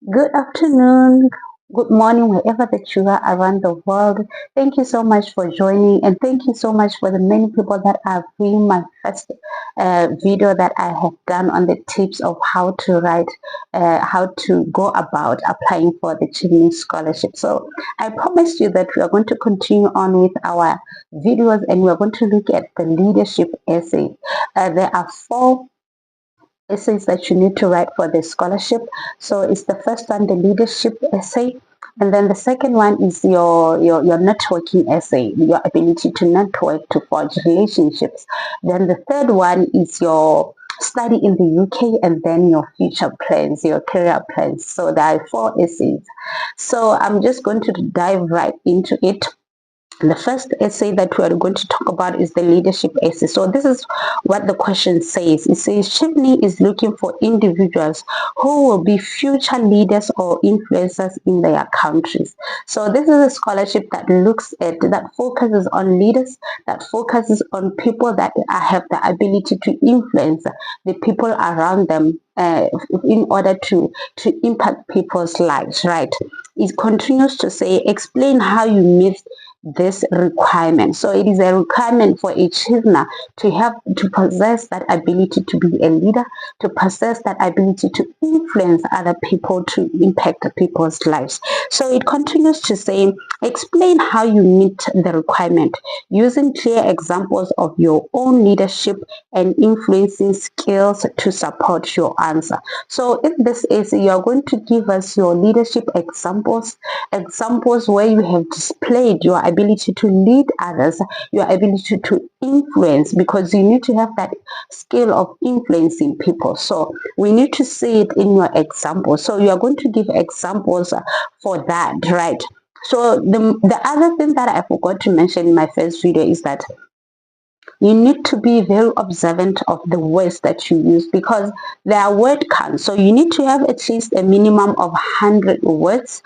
Good afternoon, good morning, wherever that you are around the world. Thank you so much for joining, and thank you so much for the many people that are viewing my first video that I have done on the tips of how to write, how to go about applying for the chevening scholarship. So I promised you that we are going to continue on with our videos, and we are going to look at the leadership essay. There are four essays that you need to write for the scholarship. So it's the first one, the leadership essay, and then the second one is your networking essay, your ability to network, to forge relationships. Then the third one is your study in the UK, and then your future plans, your career plans. So there are four essays. So I'm just going to dive right into it. The first essay that we are going to talk about is the leadership essay. So this is what the question says. It says Chevening is looking for individuals who will be future leaders or influencers in their countries. So this is a scholarship that looks at, that focuses on leaders, that focuses on people that have the ability to influence the people around them in order to impact people's lives, right? It continues to say, explain how you meet this requirement. So it is a requirement for a chiefna to have to possess that ability to be a leader, to possess that ability to influence other people, to impact people's lives. So it continues to say, explain how you meet the requirement using clear examples of your own leadership and influencing skills to support your answer. So if this is, you're going to give us your leadership examples where you have displayed your ability to lead others, your ability to influence, because you need to have that skill of influencing people. So we need to see it in your example. So you are going to give examples for that, right? So the other thing that I forgot to mention in my first video is that you need to be very observant of the words that you use, because there are word counts. So you need to have at least a minimum of 100 words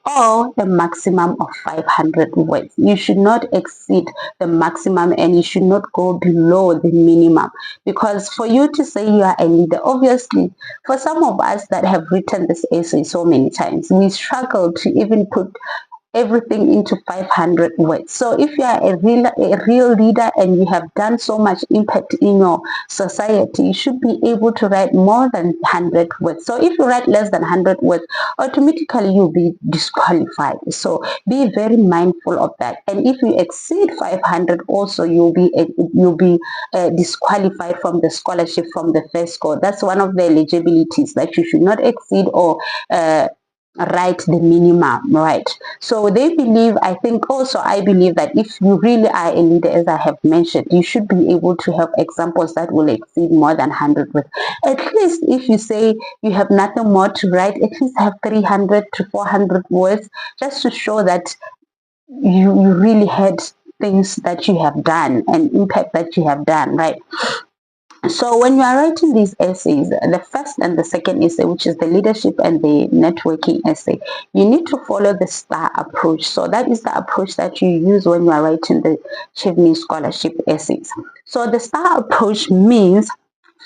or a maximum of 500 words. You should not exceed the maximum, and you should not go below the minimum, because for you to say you are a leader, obviously for some of us that have written this essay so many times, we struggle to even put everything into 500 words. So if you are a real leader and you have done so much impact in your society, you should be able to write more than 100 words. So if you write less than 100 words, automatically you'll be disqualified. So be very mindful of that. And if you exceed 500, also you'll be disqualified from the scholarship from the first score. That's one of the eligibilities, that you should not exceed or write the minimum, right? So they believe, I think also I believe that if you really are a leader, as I have mentioned, you should be able to have examples that will exceed more than 100 words. At least if you say you have nothing more to write, at least have 300 to 400 words, just to show that you really had things that you have done and impact that you have done, right? So when you are writing these essays, the first and the second essay, which is the leadership and the networking essay, you need to follow the STAR approach. So that is the approach that you use when you are writing the Chevening scholarship essays. So the STAR approach means,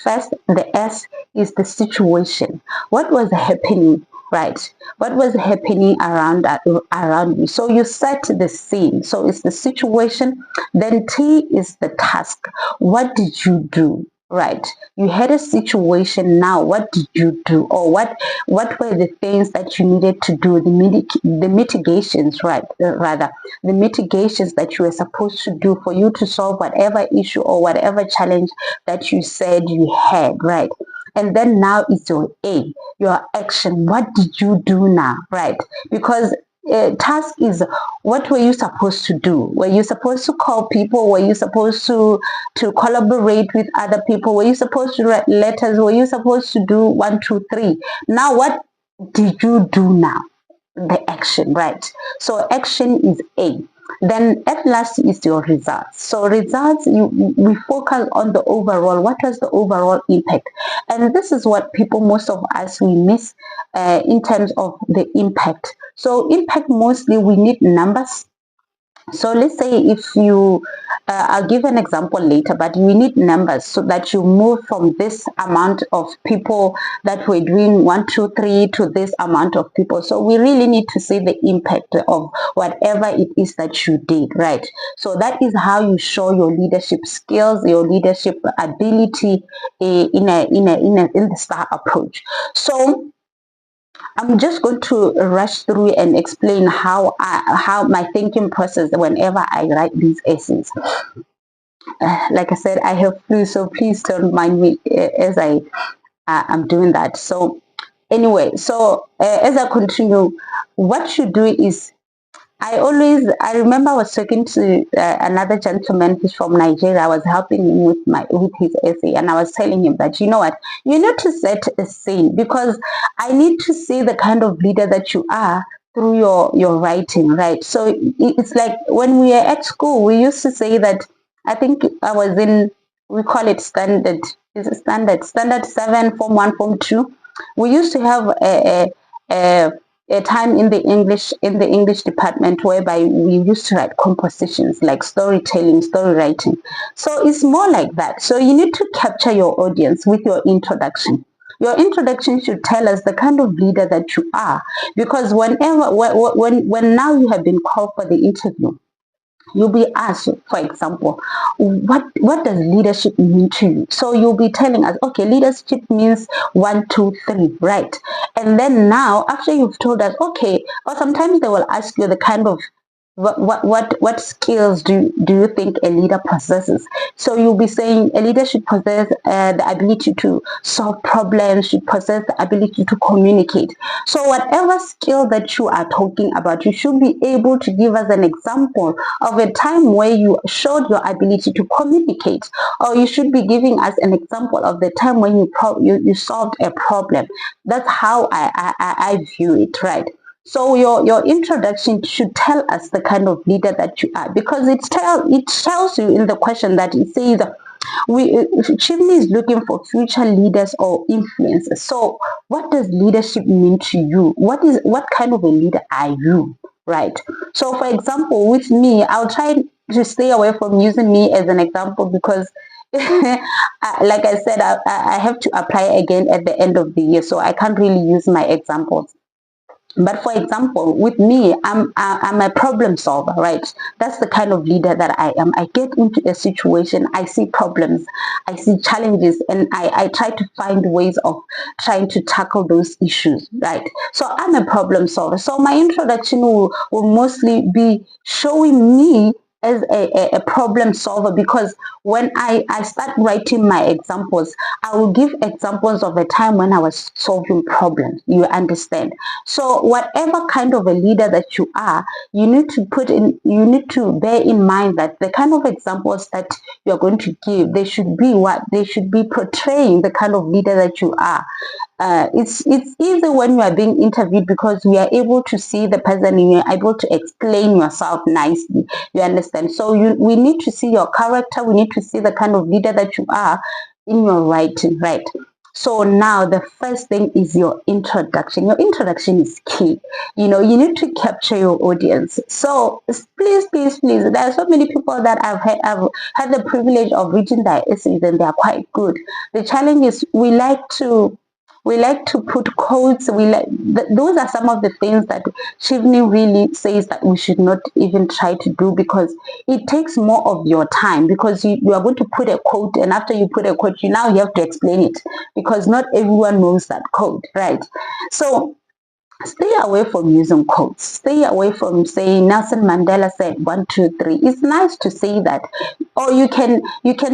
first, the S is the situation. What was happening? Right, what was happening around you? So you set the scene. So it's the situation. Then T is the task. What did you do? Right, you had a situation. Now what did you do, or what were the things that you needed to do, the mitigations, right? Rather, the mitigations that you were supposed to do for you to solve whatever issue or whatever challenge that you said you had, right? And then now it's your A, your action. What did you do now, right? Because task is, what were you supposed to do? Were you supposed to call people? Were you supposed to collaborate with other people? Were you supposed to write letters? Were you supposed to do one, two, three? Now, what did you do now? The action, right? So action is A. Then at last is your results. So results, we focus on the overall. What was the overall impact? And this is what people, most of us, we miss in terms of the impact. So impact, mostly we need numbers, So let's say if you, I'll give an example later, but we need numbers so that you move from this amount of people that we're doing 1, 2, 3 to this amount of people. So we really need to see the impact of whatever it is that you did, right? So that is how you show your leadership skills, your leadership ability in the STAR approach. So I'm just going to rush through and explain how my thinking process whenever I write these essays. Like I said, I have flu, so please don't mind me as I'm doing that. So anyway, so as I continue, what you do is I remember I was talking to another gentleman. He's from Nigeria. I was helping him with his essay, and I was telling him that, you know what, you need to set a scene, because I need to see the kind of leader that you are through your writing, right? So it's like when we are at school, we used to say that. I think I was in, we call it standard. Is it standard 7, form 1, form 2? We used to have a a time in the English department whereby we used to write compositions like storytelling, story writing. So it's more like that. So you need to capture your audience with your introduction. Your introduction should tell us the kind of leader that you are, because when now you have been called for the interview, you'll be asked, for example, what does leadership mean to you? So you'll be telling us, okay, leadership means 1, 2, 3, right? And then now, after you've told us, okay, or sometimes they will ask you the kind of what skills do you think a leader possesses? So you'll be saying a leader should possess the ability to solve problems, should possess the ability to communicate. So whatever skill that you are talking about, you should be able to give us an example of a time where you showed your ability to communicate, or you should be giving us an example of the time when you solved a problem. That's how I view it, right? So your introduction should tell us the kind of leader that you are, because it tells you in the question that it says Chimney is looking for future leaders or influencers. So what does leadership mean to you? What kind of a leader are you? Right. So for example, with me, I'll try to stay away from using me as an example, because like I said, I have to apply again at the end of the year, so I can't really use my examples. But for example, with me, I'm a problem solver, right? That's the kind of leader that I am. I get into a situation, I see problems, I see challenges, and I try to find ways of trying to tackle those issues, right? So I'm a problem solver. So my introduction will mostly be showing me as a problem solver, because when I start writing my examples, I will give examples of a time when I was solving problems. You understand? So whatever kind of a leader that you are, you need to bear in mind that the kind of examples that you're going to give, they should be portraying the kind of leader that you are. It's easy when you are being interviewed, because we are able to see the person and you're able to explain yourself nicely. You understand? So we need to see your character. We need to see the kind of leader that you are in your writing, right? So now the first thing is your introduction. Your introduction is key. You need to capture your audience. So please, please, please, there are so many people that I've had the privilege of reading their essays, and they are quite good. The challenge is we like to put quotes. Those are some of the things that chevening really says that we should not even try to do, because it takes more of your time, because you are going to put a quote, and after you put a quote, you have to explain it, because not everyone knows that quote, right? So stay away from using quotes. Stay away from saying Nelson Mandela said 1, 2, 3. It's nice to say that, or you can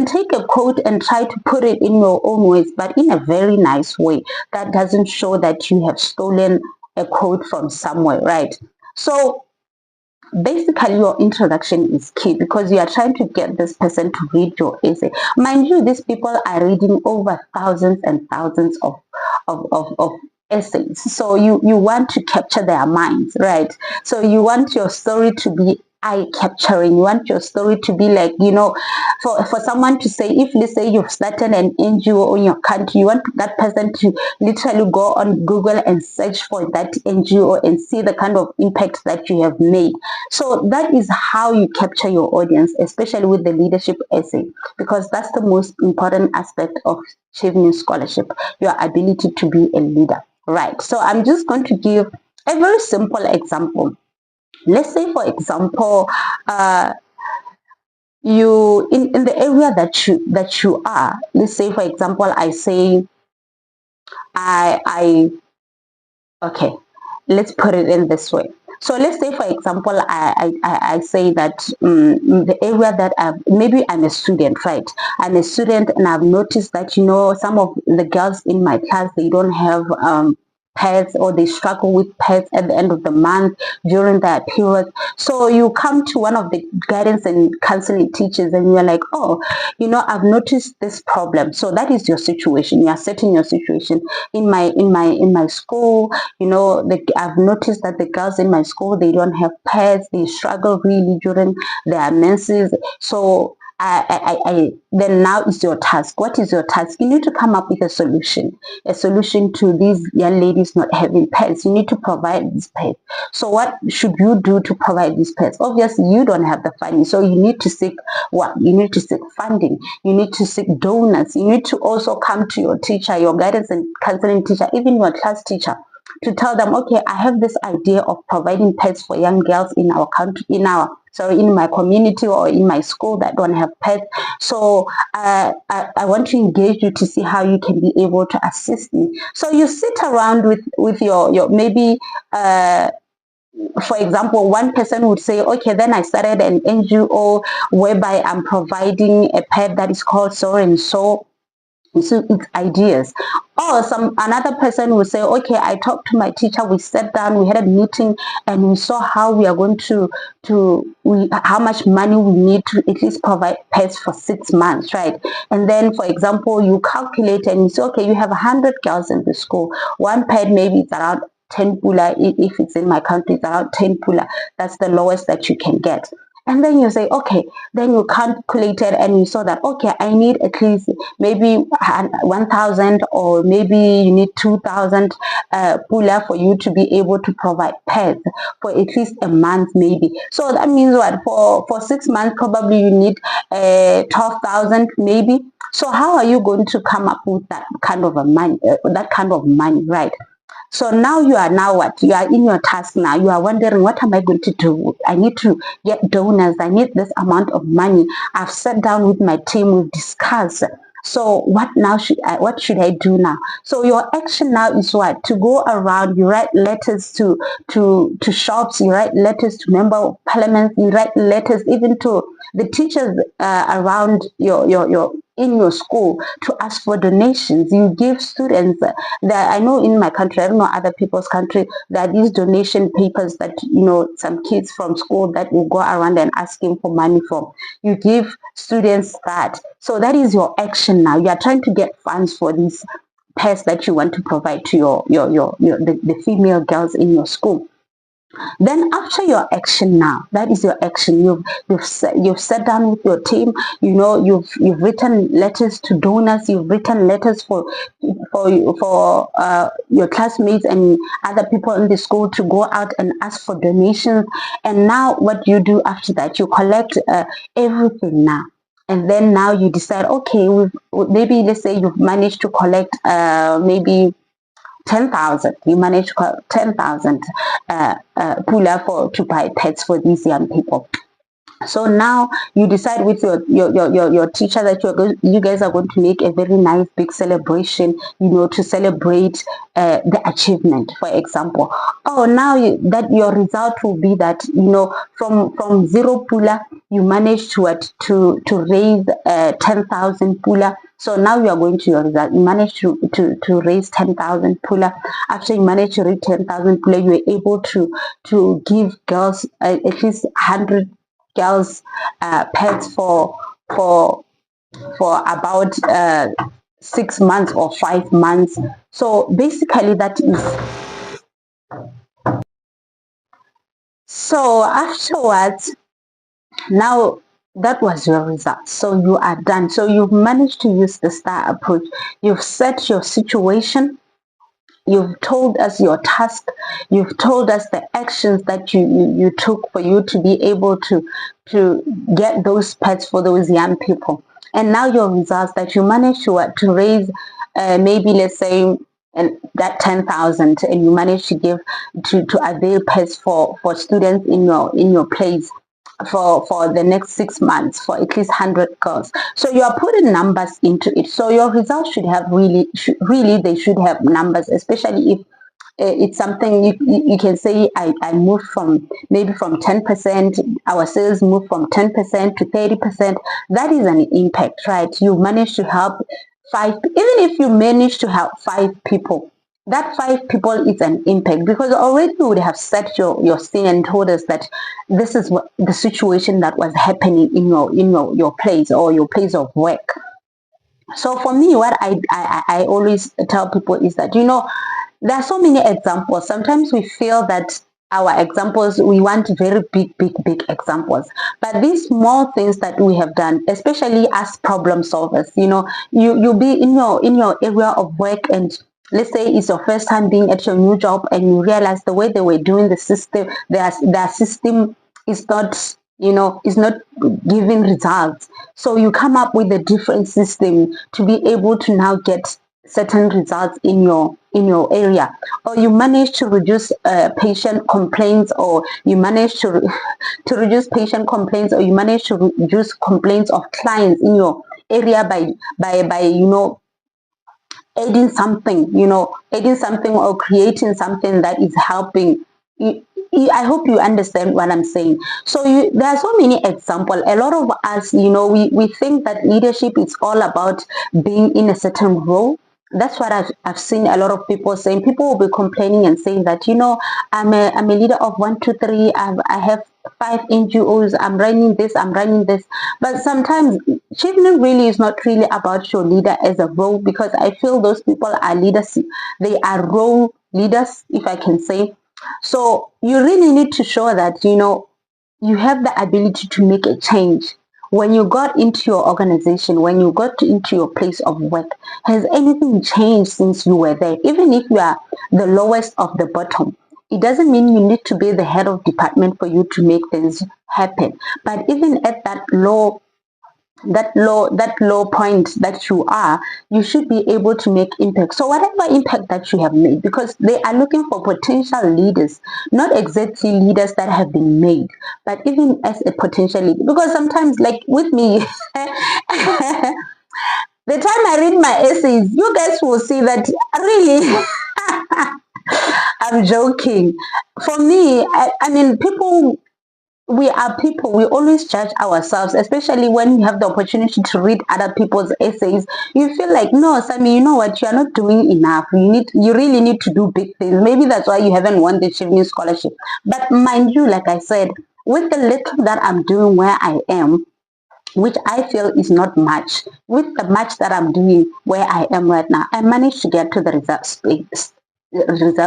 take a quote and try to put it in your own words, but in a very nice way that doesn't show that you have stolen a quote from somewhere, right? So basically, your introduction is key, because you are trying to get this person to read your essay. Mind you, these people are reading over thousands and thousands of essays. So you want to capture their minds, right? So you want your story to be eye capturing. You want your story to be like, for someone to say, if let's say you've started an NGO in your country, you want that person to literally go on Google and search for that NGO and see the kind of impact that you have made. So that is how you capture your audience, especially with the leadership essay, because that's the most important aspect of chevening scholarship, your ability to be a leader. Right. So I'm just going to give a very simple example. Let's say, for example, you in the area that you are. Let's say, for example, I say I okay. Let's put it in this way. So let's say, for example, I say that the area that maybe I'm a student, right? I'm a student, and I've noticed that some of the girls in my class, they don't have pets, or they struggle with pets at the end of the month during that period. So you come to one of the guidance and counseling teachers, and you're like, oh, I've noticed this problem. So that is your situation. You are setting your situation. In my school, I've noticed that the girls in my school, they don't have pets. They struggle really during their menses. So then now is your task. What is your task? You need to come up with a solution to these young ladies not having pets. You need to provide these pets. So what should you do to provide these pets? Obviously, you don't have the funding, so you need to seek what? You need to seek funding. You need to seek donors. You need to also come to your teacher, your guidance and counseling teacher, even your class teacher, to tell them, okay, I have this idea of providing pets for young girls in our country, in my community or in my school that don't have pets. So I want to engage you to see how you can be able to assist me. So you sit around with your maybe for example, one person would say, okay, then I started an NGO whereby I'm providing a pet that is called so and so. So it's ideas. Or another person will say, okay, I talked to my teacher, we sat down, we had a meeting, and we saw how we are going how much money we need to at least provide pets for 6 months, right? And then, for example, you calculate and you say, okay, you have 100 girls in the school. One pet, maybe it's around 10 pula. If it's in my country, it's around 10 pula. That's the lowest that you can get. And then you say, okay, then you calculated and you saw that, okay, I need at least maybe 1,000, or maybe you need 2,000 pula for you to be able to provide pets for at least a month, maybe. So that means what? For 6 months, probably you need 12,000, maybe. So how are you going to come up with that kind of money, right? So now you are what? You are in your task now. You are wondering, what am I going to do? I need to get donors. I need this amount of money. I've sat down with my team. We've discussed. So what should I do now? So your action now is what? To go around. You write letters to shops. You write letters to member of parliament. You write letters even to the teachers around in your school to ask for donations. You give students that, I know in my country, I don't know other people's country, there are these donation papers that some kids from school that will go around and asking for money from. You give students that. So that is your action now. You are trying to get funds for these pets that you want to provide to the female girls in your school. Then after your action now, that is your action. You've sat down with your team. You've written letters to donors. You've written letters for your classmates and other people in the school to go out and ask for donations. And now what you do after that, you collect everything now. And then now you decide, okay, maybe let's say you've managed to collect maybe 10,000. You manage to collect 10,000 pula to buy pets for these young people. So now you decide with your teacher that you guys are going to make a very nice big celebration, to celebrate the achievement, for example. Oh, now that your result will be that, from 0 pula, you manage to raise 10,000 pula. So now you are going to your result. You manage to raise 10,000 pula. After you manage to raise 10,000 pula, you are able to give girls at least 100 girls pets for about 6 months or 5 months. So basically that is. So afterwards, Now that was your result. So you are done. So you've managed to use the STAR approach. You've set your situation. You've told us your task. You've told us the actions that you took for you to be able to get those pets for those young people. And now your results that you managed to raise, maybe let's say that 10,000, and you managed to give to avail pets for students in your place for the next 6 months for at least 100 girls. So you are putting numbers into it. So your results should have really they should have numbers, especially if it's something you can say I moved from maybe from 10%, our sales moved from 10% to 30%. That is an impact, right? You managed to help five, even if you manage to help 5 people, that 5 people is an impact, because already you would have set your scene and told us that this is what the situation that was happening in your place or your place of work. So for me, what I always tell people is that, there are so many examples. Sometimes we feel that our examples, we want very big examples. But these small things that we have done, especially as problem solvers, you'll be in your area of work, and let's say it's your first time being at your new job, and you realize the way they were doing the system, their system is not, is not giving results. So you come up with a different system to be able to now get certain results in your area, or you manage to reduce patient complaints, or you manage to reduce patient complaints, or you manage to reduce complaints of clients in your area by adding something or creating something that is helping. I hope you understand what I'm saying. So there are so many examples. A lot of us, we think that leadership is all about being in a certain role. That's what I've seen a lot of people saying. People will be complaining and saying that, I'm a leader of 1, 2, 3. I have 5 NGOs. I'm running this. But sometimes chevening really is not really about your leader as a role, because I feel those people are leaders. They are role leaders, if I can say. So you really need to show that, you have the ability to make a change. When you got into your organization, when you got into your place of work, has anything changed since you were there? Even if you are the lowest of the bottom, it doesn't mean you need to be the head of department for you to make things happen. But even at that low point that you are, you should be able to make impact. So whatever impact that you have made, because they are looking for potential leaders, not exactly leaders that have been made, but even as a potential leader. Because sometimes, like with me, the time I read my essays, you guys will see that really I'm joking. For me, I mean, we are people. We always judge ourselves, especially when you have the opportunity to read other people's essays. You feel like, no, Sammy, you know what? You are not doing enough. You really need to do big things. Maybe that's why you haven't won the chevening scholarship. But mind you, like I said, with the little that I'm doing where I am, which I feel is not much, with the much that I'm doing where I am right now, I managed to get to the reserve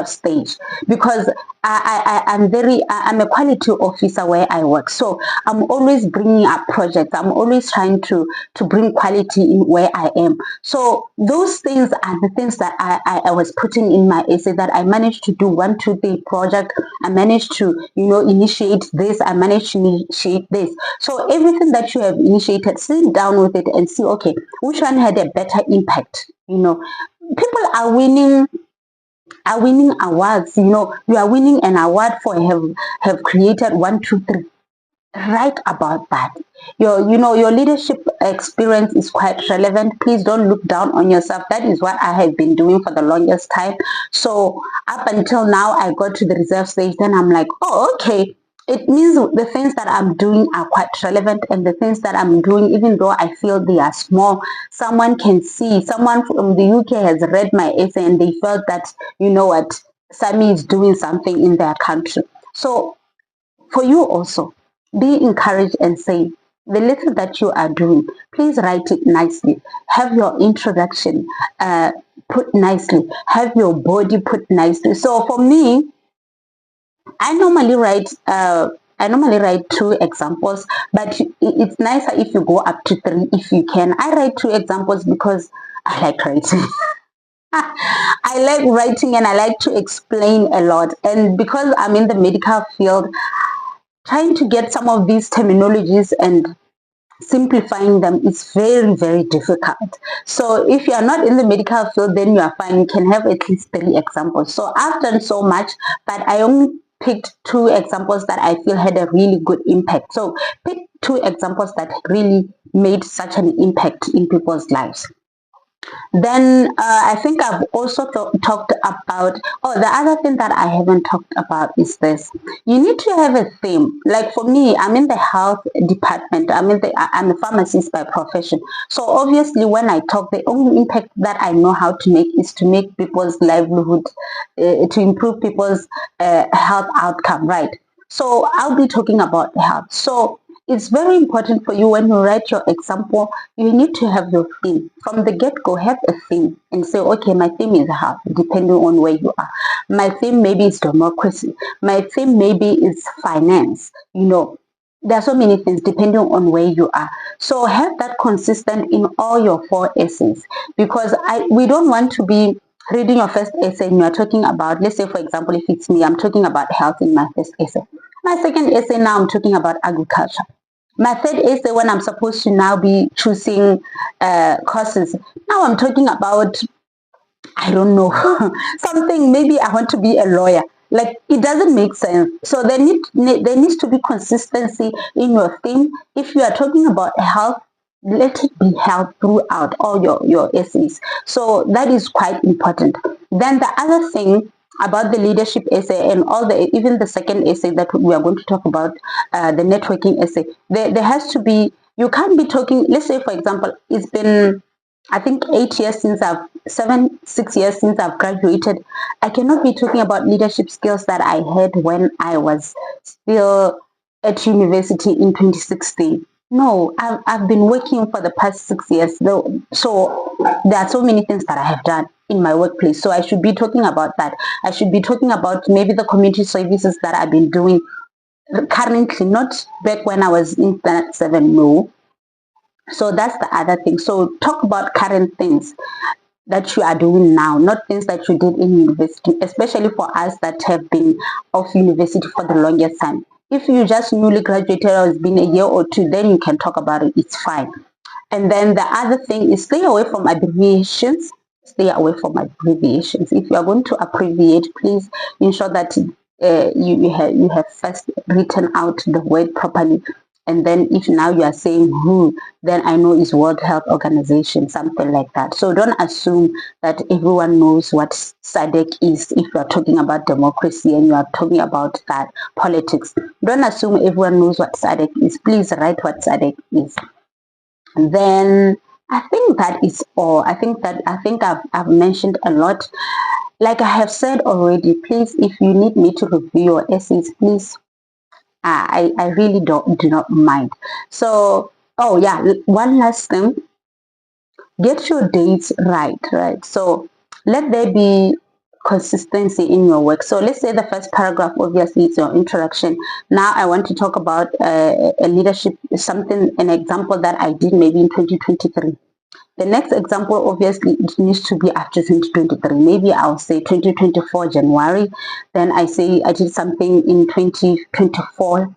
stage, because I'm a quality officer where I work. So I'm always bringing up projects. I'm always trying to bring quality in where I am. So those things are the things that I was putting in my essay, that I managed to do 1, 2, 3 project. I managed to, initiate this. I managed to initiate this. So everything that you have initiated, sit down with it and see, okay, which one had a better impact? People are winning awards. You are winning an award for have created 1, 2, 3. Write about that. Your leadership experience is quite relevant. Please don't look down on yourself. That is what I have been doing for the longest time. So up until now, I got to the reserve stage. Then I'm like, oh, okay. It means the things that I'm doing are quite relevant, and the things that I'm doing, even though I feel they are small, someone can see. Someone from the UK has read my essay and they felt that, you know what, Sammy is doing something in their country. So for you also, be encouraged and say, the little that you are doing, please write it nicely. Have your introduction put nicely. Have your body put nicely. So for me, I normally write I normally write 2 examples, but it's nicer if you go up to 3 if you can. I write 2 examples because I like writing. I like writing and I like to explain a lot. And because I'm in the medical field, trying to get some of these terminologies and simplifying them is very, very difficult. So if you are not in the medical field, then you are fine. You can have at least 3 examples. So I've done so much, but I only picked 2 examples that I feel had a really good impact. So pick 2 examples that really made such an impact in people's lives. Then I think I've also talked about, oh, the other thing that I haven't talked about is this. You need to have a theme. Like for me, I'm in the health department. I'm a pharmacist by profession. So obviously when I talk, the only impact that I know how to make is to make people's livelihood, to improve people's health outcome, right? So I'll be talking about health. So it's very important for you when you write your example, you need to have your theme. From the get-go, have a theme and say, okay, my theme is health, depending on where you are. My theme maybe is democracy. My theme maybe is finance. You know, there are so many things depending on where you are. So have that consistent in all your 4 essays, because we don't want to be reading your first essay and you're talking about, let's say for example, if it's me, I'm talking about health in my first essay. My second essay now I'm talking about agriculture. My third essay, when I'm supposed to now be choosing courses, now I'm talking about, I don't know, something, maybe I want to be a lawyer. Like, it doesn't make sense. So there needs to be consistency in your theme. If you are talking about health, let it be health throughout all your essays. So that is quite important. Then the other thing about the leadership essay and even the second essay that we are going to talk about, the networking essay, there has to be, you can't be talking, let's say for example, it's been, I think 8 years since 6 years since I've graduated. I cannot be talking about leadership skills that I had when I was still at university in 2016. No, I've been working for the past 6 years though. So there are so many things that I have done in my workplace. So I should be talking about that. I should be talking about maybe the community services that I've been doing currently, not back when I was in Standard 7, no. So that's the other thing. So talk about current things that you are doing now, not things that you did in university, especially for us that have been off university for the longest time. If you just newly graduated or it's been a year or 2, then you can talk about it. It's fine. And then the other thing is stay away from abbreviations. Stay away from abbreviations. If you are going to abbreviate, please ensure that you have first written out the word properly. And then if now you are saying who, then I know it's World Health Organization, something like that. So don't assume that everyone knows what SADC is if you are talking about democracy and you are talking about that politics. Don't assume everyone knows what SADC is. Please write what SADC is. Then I think that is all. I think I've mentioned a lot. Like I have said already, please, if you need me to review your essays, please, I really do not mind. So, oh yeah, one last thing, get your dates right. So let there be consistency in your work. So let's say the first paragraph obviously is your introduction. Now I want to talk about a leadership, an example that I did maybe in 2023. The next example, obviously, it needs to be after 2023. Maybe I'll say 2024 January. Then I say I did something in 2024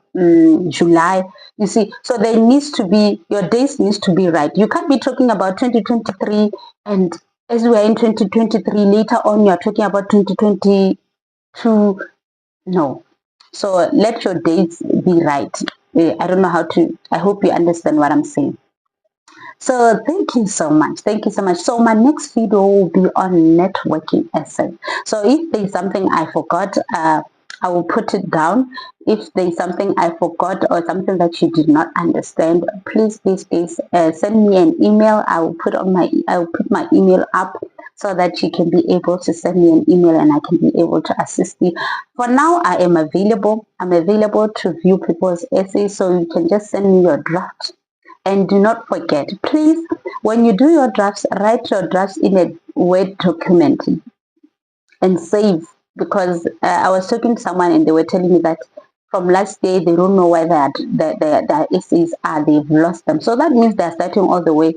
July. You see, so there needs to be, your dates needs to be right. You can't be talking about 2023 and as we are in 2023, later on you're talking about 2022. No. So let your dates be right. I don't know how to, I hope you understand what I'm saying. So thank you so much. Thank you so much. So my next video will be on networking essay. So if there's something I forgot, I will put it down. If there's something I forgot or something that you did not understand, please send me an email. I will put my email up so that you can be able to send me an email and I can be able to assist you. For now, I am available. I'm available to view people's essays, so you can just send me your draft. And do not forget, please, when you do your drafts, write your drafts in a Word document and save. Because I was talking to someone and they were telling me that from last day, they don't know where their essays are, they've lost them. So that means they're starting all the way,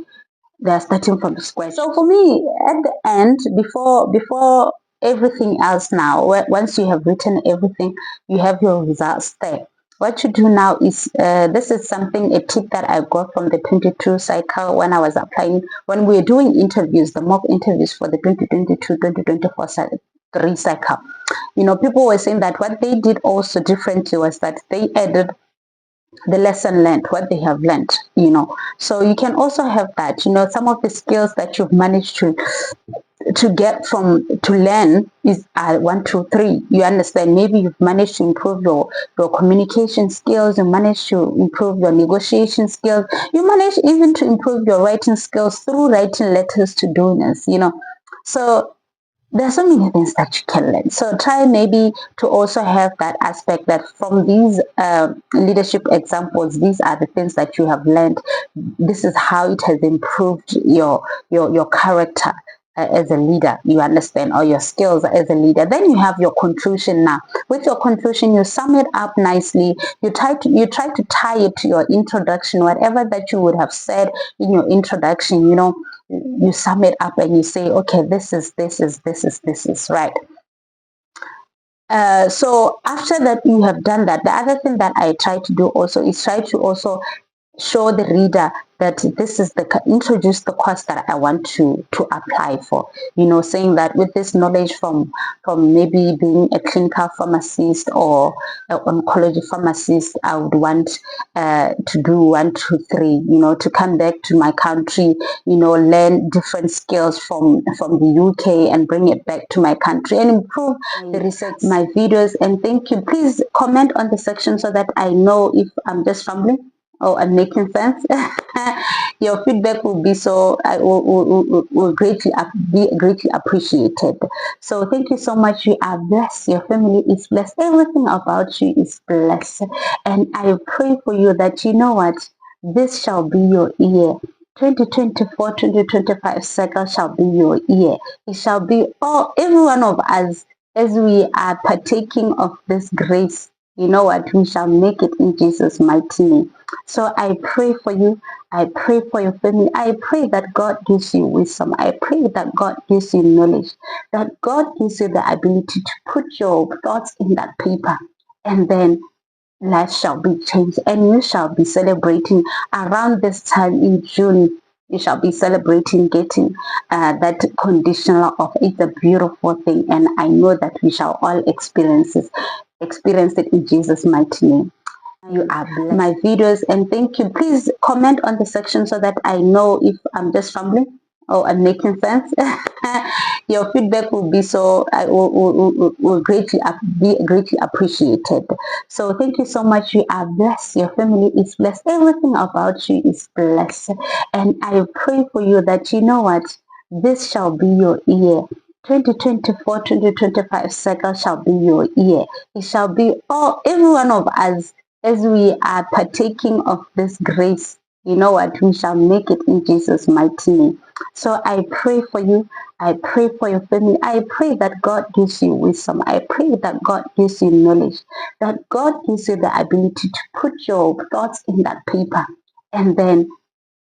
they're starting from scratch. So for me, at the end, before everything else now, once you have written everything, you have your results there. What you do now is, this is something, a tip that I got from the 22 cycle when I was applying, when we were doing interviews, the mock interviews for the 2022-2024 3 cycle. You know, people were saying that what they did also differently was that they added the lesson learned, what they have learned, you know. So you can also have that, you know, some of the skills that you've managed to get from to learn is 1, 2, 3. You understand? Maybe you've managed to improve your communication skills, you managed to improve your negotiation skills, you managed even to improve your writing skills through writing letters to donors, you know. So there are so many things that you can learn. So try maybe to also have that aspect that from these leadership examples, these are the things that you have learned. This is how it has improved your character as a leader, you understand, or your skills as a leader. Then you have your conclusion. Now with your conclusion, you sum it up nicely. You try to tie it to your introduction, whatever that you would have said in your introduction, you know. You sum it up and you say, okay, this is right. So after that you have done that, the other thing that I try to do also is try to also show the reader that this is introduce the course that I want to apply for, you know, saying that with this knowledge from maybe being a clinical pharmacist or an oncology pharmacist, I would want to do 1, 2, 3, you know, to come back to my country, you know, learn different skills from the UK and bring it back to my country and improve the research, my videos. And thank you. Please comment on the section so that I know if I'm just fumbling. Oh, I'm making sense. Your feedback will be so will be greatly appreciated. So thank you so much. You are blessed. Your family is blessed. Everything about you is blessed. And I pray for you that you know what, this shall be your year. 2024-2025 cycle shall be your year. It shall be every one of us as we are partaking of this grace. You know what, we shall make it in Jesus' mighty name. So I pray for you. I pray for your family. I pray that God gives you wisdom. I pray that God gives you knowledge, that God gives you the ability to put your thoughts in that paper, and then life shall be changed, and you shall be celebrating around this time in June. You shall be celebrating getting that conditional of it's a beautiful thing, and I know that we shall all experience it in Jesus' mighty name. You are blessed. My videos, and thank you. Please comment on the section so that I know if I'm just fumbling or I'm making sense. Your feedback will be so will be greatly appreciated. So thank you so much. You are blessed. Your family is blessed. Everything about you is blessed. And I pray for you that you know what, this shall be your year. 2024-2025 cycle shall be your year. It shall be every one of us as we are partaking of this grace. You know what, we shall make it in Jesus' mighty name. So I pray for you. I pray for your family. I pray that God gives you wisdom. I pray that God gives you knowledge, that God gives you the ability to put your thoughts in that paper, and then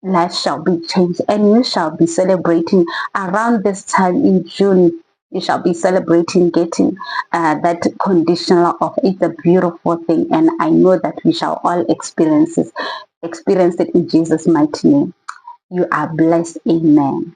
life shall be changed, and you shall be celebrating around this time in June. You shall be celebrating getting that conditional of it's a beautiful thing, and I know that we shall all experience it in Jesus' mighty name. You are blessed. Amen.